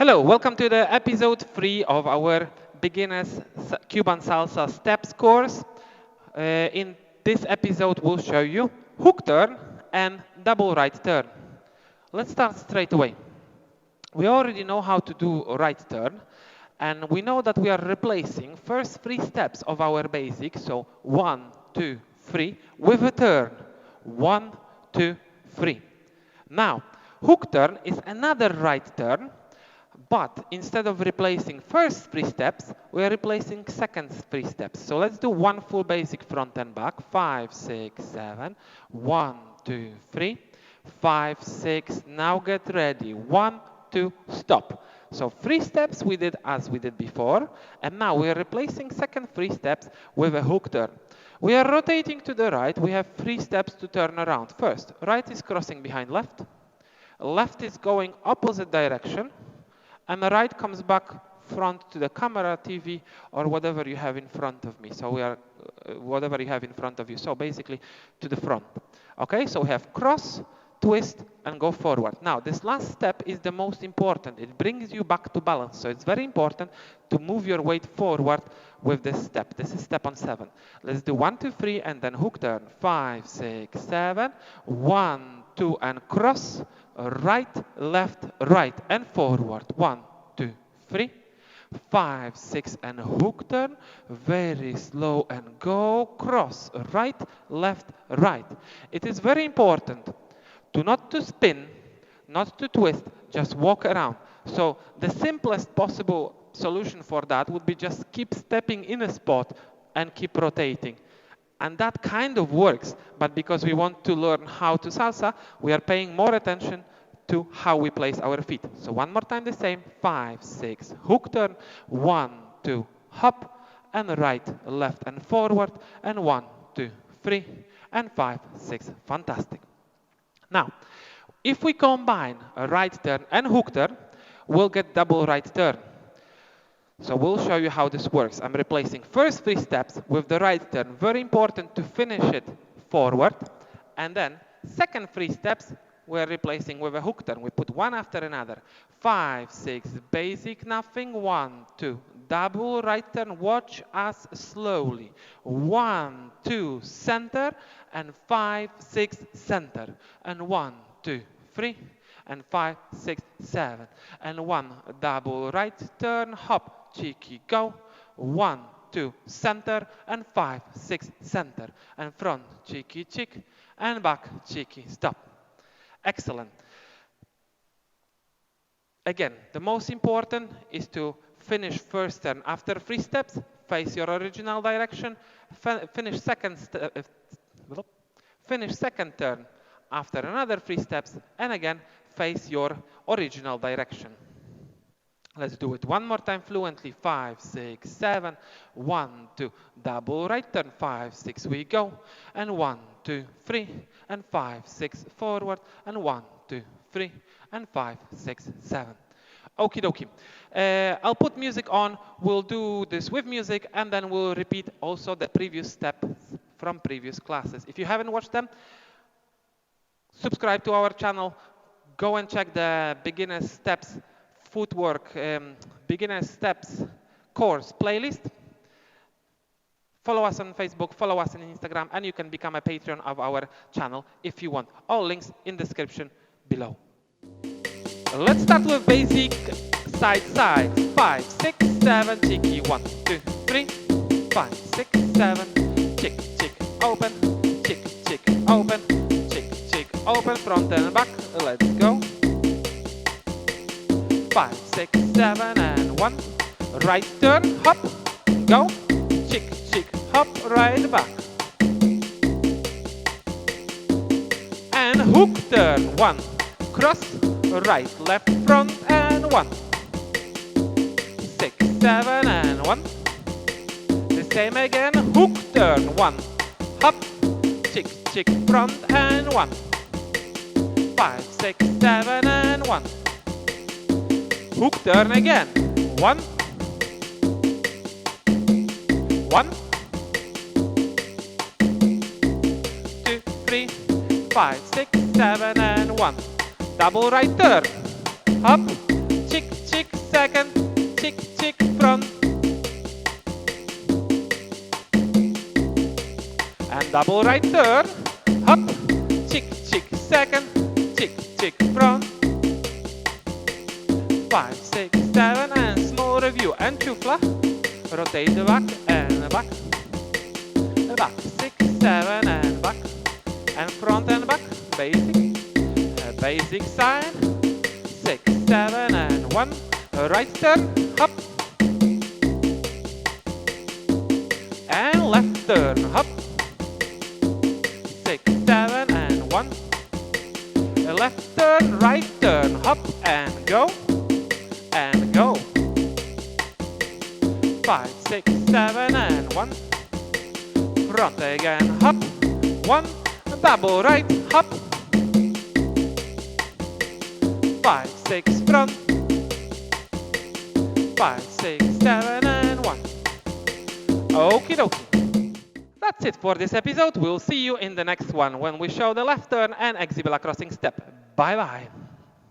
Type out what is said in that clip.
Hello, welcome to the episode 3 of our beginners Cuban Salsa Steps course. In this episode, we'll show you hook turn and double right turn. Let's start straight away. We already know how to do a right turn, and we know that we are replacing first 3 steps of our basic, so 1, 2, 3, with a turn. 1, 2, 3. Now, hook turn is another right turn, but instead of replacing first 3 steps, we are replacing second 3 steps. So let's do one full basic front and back. 5, 6, 7. 1, 2, 3. 5, 6. Now get ready. 1, 2, stop. So 3 steps we did as we did before, and now we are replacing second 3 steps with a hook turn. We are rotating to the right. We have 3 steps to turn around. First, right is crossing behind left. Left is going opposite direction. And the right comes back front to the camera, TV, or whatever you have in front of me. So we are, whatever you have in front of you. So basically to the front. Okay, so we have cross, twist, and go forward. Now, this last step is the most important. It brings you back to balance. So it's very important to move your weight forward with this step. This is step on 7. Let's do 1, 2, 3, and then hook turn. 5, 6, 7. 1, 2, and cross. Right, left, right, and forward. 1, 2, 3. 5, 6, and hook turn. Very slow and go. Cross. Right, left, right. It is very important to not to spin, not to twist, just walk around. So the simplest possible solution for that would be just keep stepping in a spot and keep rotating. And that kind of works, but because we want to learn how to salsa, we are paying more attention to how we place our feet. So one more time the same, 5, 6, hook turn, 1, 2, hop, and right, left, and forward, and 1, 2, 3, and 5, 6, fantastic. Now, if we combine a right turn and hook turn, we'll get double right turn. So we'll show you how this works. I'm replacing first 3 steps with the right turn. Very important to finish it forward. And then second 3 steps, we're replacing with a hook turn. We put one after another. 5, 6, basic, nothing. 1, 2, double right turn. Watch us slowly. 1, 2, center. And 5, 6, center. And 1, 2, 3. And 5, 6, 7. And 1, double right turn, hop. Cheeky, go. 1, 2, center, and 5, 6, center. And front, cheeky, cheek, and back, cheeky, stop. Excellent. Again, the most important is to finish first turn after 3 steps, face your original direction, finish second turn after another 3 steps, and again, face your original direction. Let's do it one more time fluently. 5, 6, 7. 1, 2, double right turn. 5, 6, we go. And 1, 2, 3. And 5, 6, forward. And 1, 2, 3. And 5, 6, 7. Okie dokie. I'll put music on. We'll do this with music, and then we'll repeat also the previous steps from previous classes. If you haven't watched them, subscribe to our channel. Go and check the beginner steps footwork beginner steps course playlist. Follow us on Facebook, follow us on Instagram, and you can become a patron of our channel if you want. All links in the description below. Let's start with basic side side. 5, 6, 7, cheeky. 1, 2, 3. 5, 6, 7. Chick, chick, open. Chick, chick, open. Chick, chick, open. Front and back. Let's go. 5, 6, 7, and 1. Right turn, hop, go. Chick, chick, hop, right back. And hook turn, 1. Cross, right, left, front, and 1. 6, 7, and 1. The same again, hook turn, 1. Hop, chick, chick, front, and 1. 5, 6, 7, and 1. Hook turn again. 1, 1, 2, 3, 5, 6, 7, and 1. Double right turn. Hop, chick, chick, double right turn, hop, chick, chick, second, chick, chick, front. 5, 6, 7, and small review, and chufla. Rotate the back, and back, 6, 7, and back, and front and back, basic, basic side, 6, 7, and 1, right turn, hop, and left turn, hop, 6, 7, and 1, left turn, right turn, hop, and go, and go, 5, 6, 7, and 1, front again, hop, 1, double right, hop, 5, 6, front, 5, 6, 7, and 1. Okie dokie. That's it for this episode. We'll see you in the next one when we show the left turn and exhibit a crossing step. Bye bye.